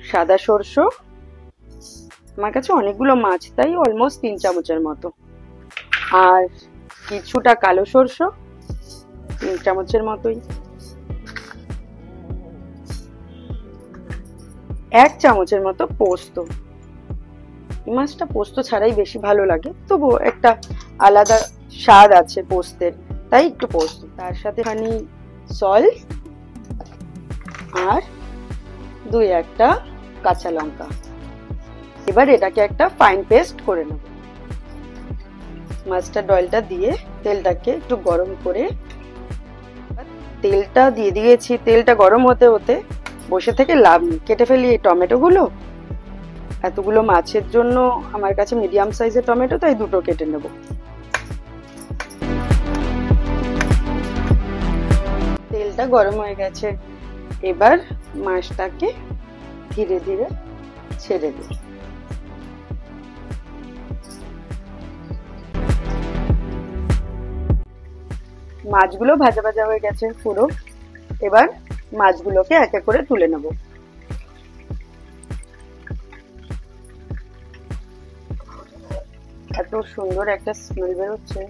সাদা সরষে, আমার কাছে অনেকগুলো মাছ তাই অলমোস্ট 3 চামচের মতো, আর কিছুটা কালো সরষে 3 চামচের মতোই, 1 চামচের মতো পোস্ত। এই মাছটা পোস্ত ছাড়াই বেশি ভালো লাগে, তবু একটা আলাদা স্বাদ আছে পোস্তের, তাই একটু পোস্ত। তার সাথে খানি সল্ট আর 2-1টা কাঁচা লঙ্কা। এবার এটাকে একটা ফাইন পেস্ট করে নেব। মাস্টার্ড অয়েলটা দিয়ে তেলটাকে একটু গরম করে, তেলটা দিয়ে দিয়েছি। তেলটা গরম হতে হতে বসে থেকে লাভ নেই, কেটে ফেলি এই টমেটোগুলো। এতগুলো মাছের জন্য আমার কাছে মিডিয়াম সাইজের টমেটো, তাই 2টো কেটে নেব। তেলটা গরম হয়ে গেছে, এবার মাছটাকে ধীরে ধীরে ছেড়ে দিই। মাছগুলো ভাজা ভাজা হয়ে গেছে পুরো, এবার মাছগুলোকে এক এক করে তুলে নেব। এত সুন্দর একটা স্মেল বেরোচ্ছে,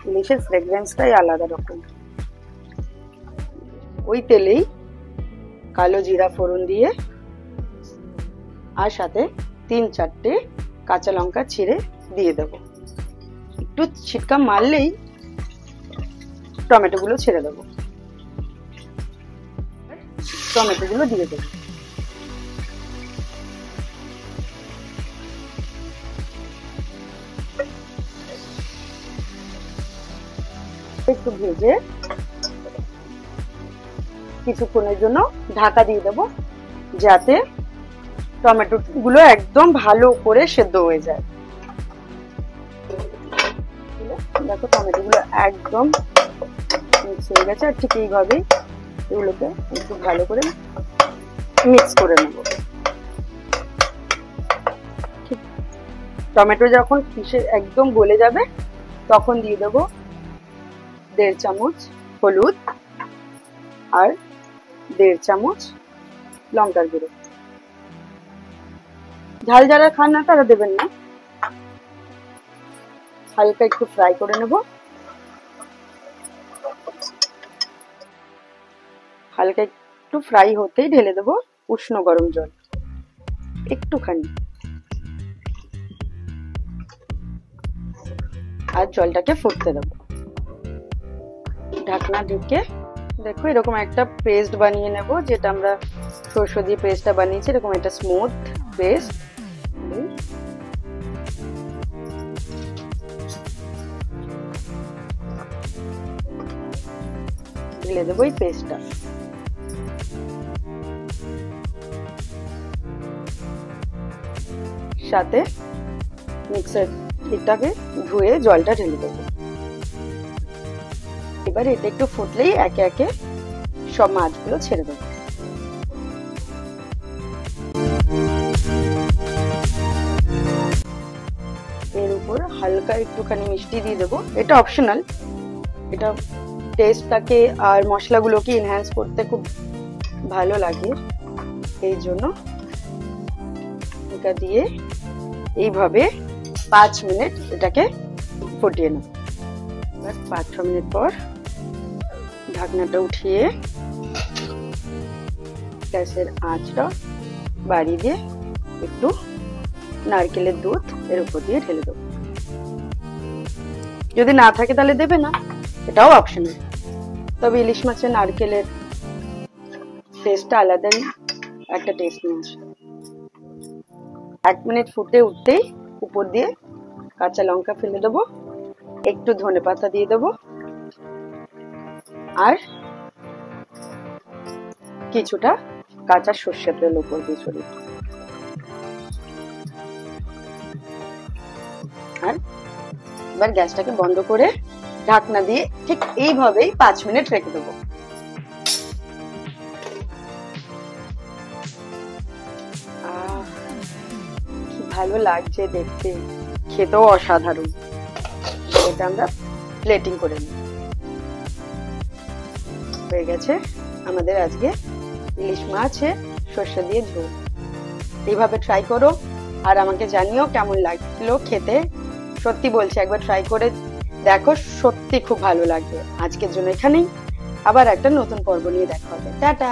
ইলিশের ফ্রেগ্রেন্সটাই আলাদা রকম। ওই তেলেই কালো জিরা ফোড়ন দিয়ে, আর সাথে 3-4টে কাঁচা লঙ্কা ছিঁড়ে দিয়ে দেব। একটু ছিটকা মারলেই টমেটো গুলো ছেড়ে দেবো। টমেটো গুলো দিয়ে দেবো। একটু ভেজে কিছুক্ষণের জন্য ঢাকা দিয়ে দেবো, যাতে টমেটো গুলো একদম ভালো করে সেদ্ধ হয়ে যায়। দেখো টমেটো গুলো একদম মিক্স হয়ে গেছে, আর ঠিক এইভাবেই এগুলোকে একটু ভালো করে মিক্স করে নেব। টমেটো যখন একদম গলে যাবে তখন দিয়ে দেবো 1.5 চামচ হলুদ আর 1.5 চামচ লঙ্কার গুঁড়ো। ঝাল যারা খান না তারা দেবেন না। হালকা একটু ফ্রাই করে নেব। হালকা একটু ফ্রাই হতেই ঢেলে দেবো উষ্ণ গরম জল একটুখানি, আর জলটাকে ফুটতে দেবো। ঢাকনা ঢেকে দেখো এরকম একটা পেস্ট বানিয়ে নেব, যেটা আমরা সরষে দিয়ে পেস্টটা বানিয়েছি, এরকম একটা স্মুথ পেস্ট। ঢেলে দেবো এই পেস্টটা। সাথে মিক্সার এটাকে ধুয়ে জলটা ঢেলে দেবো। এবার এটা একটু ফুটলেই একে একে সব মাছগুলো ছেড়ে দেবো। এর উপর হালকা একটুখানি মিষ্টি দিয়ে দেবো, এটা অপশনাল। এটা টেস্টটাকে আর মশলাগুলোকে এনহ্যান্স করতে খুব ভালো লাগে, এই জন্য এটা দিয়ে এইভাবে 5 মিনিট এটাকে ফুটিয়ে নেব। এবার 5-6 মিনিট পর ঢাকনাটা উঠিয়ে গ্যাসের আঁচটা বাড়িয়ে দিয়ে একটু নারকেলের দুধ এর উপর দিয়ে ঢেলে দেবো। যদি না থাকে তাহলে দেবে না, এটাও অপশনাল। তবে ইলিশ মাছের নারকেলের টেস্টটা আলাদাই একটা টেস্ট নিয়ে আসে। 1 মিনিট ফুটে উঠতেই উপর দিয়ে কাঁচা লঙ্কা ফেলে দেবো, একটু ধনেপাতা দিয়ে দেবো, আর কিছুটা কাঁচা সর্ষের তেল উপর দিয়ে ছড়িয়ে। আর এবার গ্যাসটাকে বন্ধ করে ঢাকনা দিয়ে ঠিক এইভাবেই 5 মিনিট রেখে দেবো। কি ভালো লাগছে দেখতে, খেতেও অসাধারণ। এটা আমরা প্লেটিং করে নিই। হয়ে গেছে আমাদের আজকে ইলিশ মাছের সর্ষে দিয়ে ঝোল। এইভাবে ট্রাই করো আর আমাকে জানিও কেমন লাগলো খেতে। সত্যি বলছি, একবার ট্রাই করে দেখো, সত্যি খুব ভালো লাগবে। আজকের জন্য এখানেই, আবার একটা নতুন পর্ব নিয়ে দেখা হবে। টাটা।